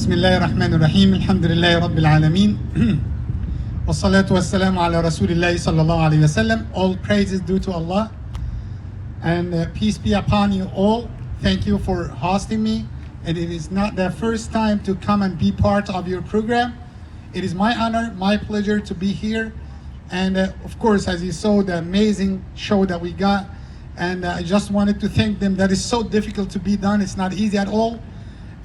بسم الله الرحمن الرحيم الحمد لله رب العالمين والصلاة والسلام على رسول الله صلى الله عليه وسلم. All praise is due to Allah and peace be upon you all. Thank you for hosting me, and it is not the first time to come and be part of your program. It is my honor, my pleasure to be here, and of course, as you saw, the amazing show that we got, and I just wanted to thank them. That is so difficult to be done. It's not easy at all.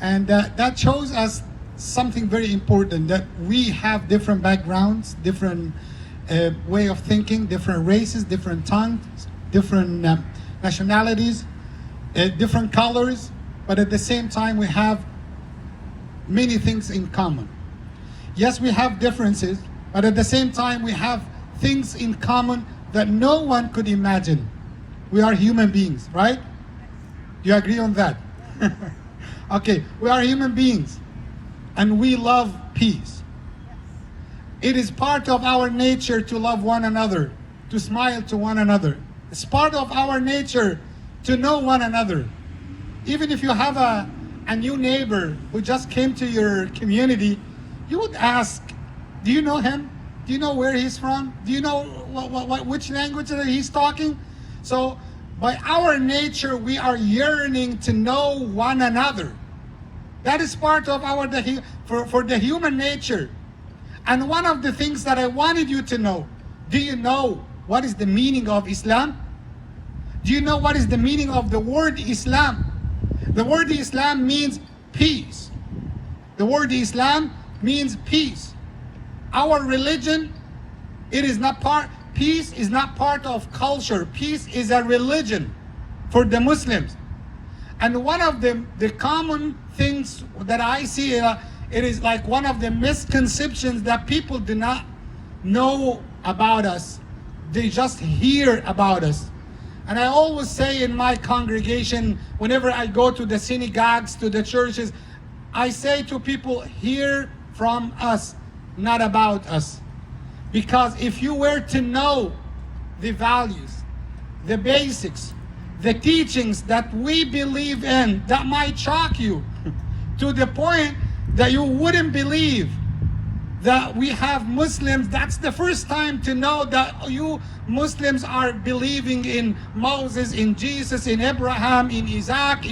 And that shows us something very important, that we have different backgrounds, different way of thinking, different races, different tongues, different nationalities, different colors, but at the same time we have many things in common. Yes, we have differences, but at the same time we have things in common that no one could imagine. We are human beings, right? Do you agree on that? Okay, we are human beings and we love peace. It is part of our nature to love one another, to smile to one another. It's part of our nature to know one another. Even if you have a new neighbor who just came to your community, you would ask, do you know him? Do you know where he's from? Do you know which language that he's talking? So by our nature, we are yearning to know one another. That is part of our for the human nature. And one of the things that I wanted you to know, do you know what is the meaning of Islam? Do you know what is the meaning of the word Islam? The word Islam means peace. The word Islam means peace. Our religion, peace is not part of culture. Peace is a religion for the Muslims. And one of the common things that I see, it is like one of the misconceptions that people do not know about us. They just hear about us. And I always say in my congregation, whenever I go to the synagogues, to the churches, I say to people, hear from us, not about us. Because if you were to know the values, the basics, the teachings that we believe in, that might shock you to the point that you wouldn't believe that we have Muslims. That's the first time to know that you Muslims are believing in Moses, in Jesus, in Abraham, in Isaac,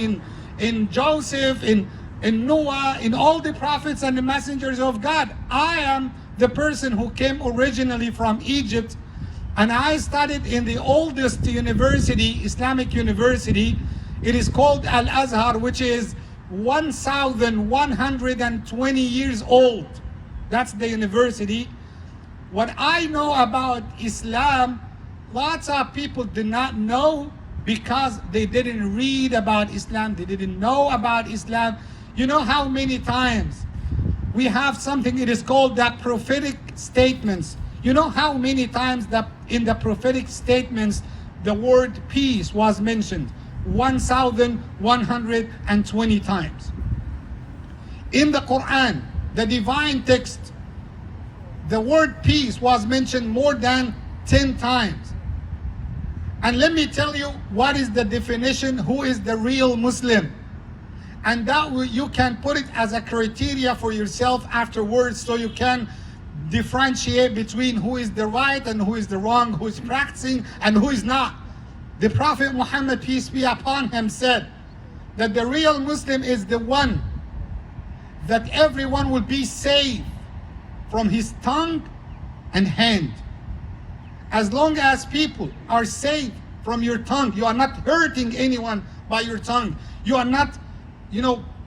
in Joseph, in Noah, in all the prophets and the messengers of God. I am the person who came originally from Egypt, and I studied in the oldest university, Islamic university. It is called Al-Azhar, which is 1,120 years old. That's the university. What I know about Islam, lots of people do not know because they didn't read about Islam, they didn't know about Islam. You know how many times we have something, it is called the prophetic statements. You know how many times that in the prophetic statements the word peace was mentioned? 1,120 times. In the Quran, the divine text, the word peace was mentioned more than 10 times. And let me tell you what is the definition, who is the real Muslim. And that you can put it as a criteria for yourself afterwards, so you can differentiate between who is the right and who is the wrong, who is practicing and who is not. The Prophet Muhammad, peace be upon him, said that the real Muslim is the one that everyone will be saved from his tongue and hand. As long as people are saved from your tongue, you are not hurting anyone by your tongue. You are not,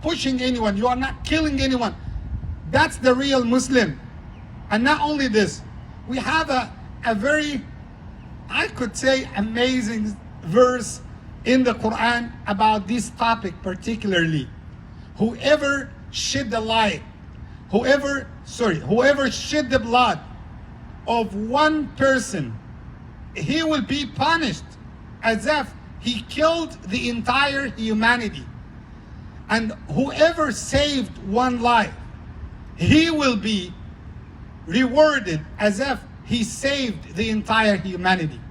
pushing anyone. You are not killing anyone. That's the real Muslim. And not only this, we have a very, I could say, amazing verse in the Quran about this topic particularly. Whoever shed the light, whoever shed the blood of one person, he will be punished as if he killed the entire humanity. And whoever saved one life, he will be rewarded as if he saved the entire humanity.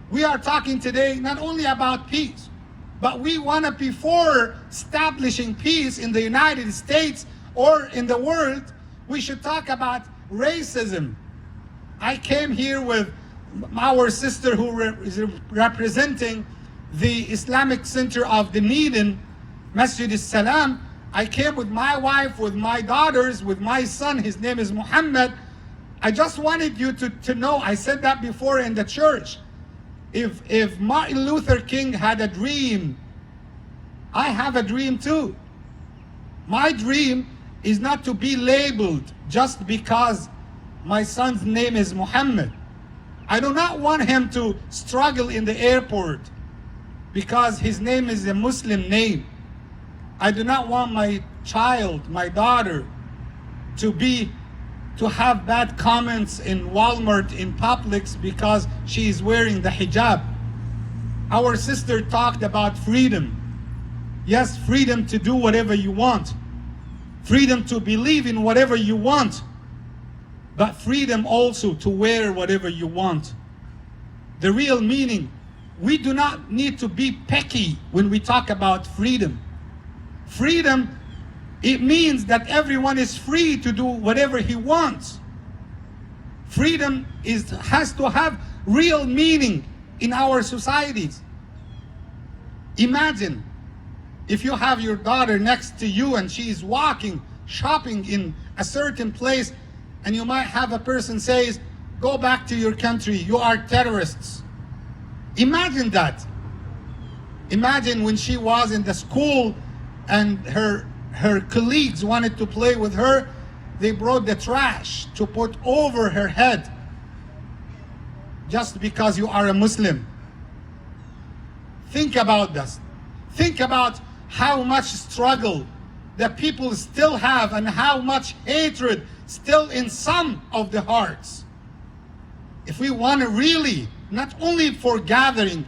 We are talking today not only about peace, but we want to, before establishing peace in the United States, Or in the world, we should talk about racism. I came here with our sister who is representing the Islamic Center of Dunedin, Masjid al-Salam. I came with my wife, with my daughters, with my son. His name is Muhammad. I just wanted you to know, I said that before in the church. If Martin Luther King had a dream, I have a dream too. My dream is not to be labeled just because my son's name is Muhammad. I do not want him to struggle in the airport because his name is a Muslim name. I do not want my child, my daughter, to have bad comments in Walmart, in Publix, because she is wearing the hijab. Our sister talked about freedom. Yes, freedom to do whatever you want. Freedom to believe in whatever you want. But freedom also to wear whatever you want. The real meaning, we do not need to be picky when we talk about freedom. Freedom, it means that everyone is free to do whatever he wants. Freedom has to have real meaning in our societies. Imagine if you have your daughter next to you and she is walking, shopping in a certain place, and you might have a person says, "Go back to your country, you are terrorists." Imagine that. Imagine when she was in the school and her colleagues wanted to play with her, they brought the trash to put over her head just because you are a Muslim. Think about this. Think about how much struggle that people still have and how much hatred still in some of the hearts. If we want to really, not only for gathering,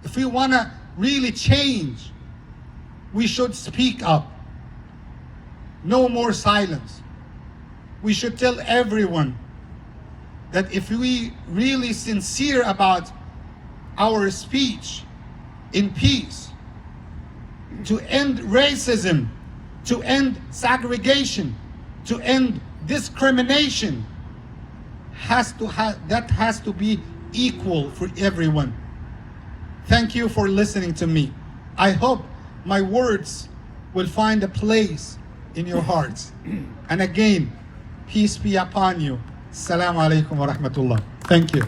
if we want to really change, we should speak up. No more silence. We should tell everyone that if we really sincere about our speech in peace, to end racism, to end segregation, to end discrimination, that has to be equal for everyone. Thank you for listening to me. I hope my words will find a place in your hearts. And again, peace be upon you. Assalamu alaikum wa rahmatullah. Thank you.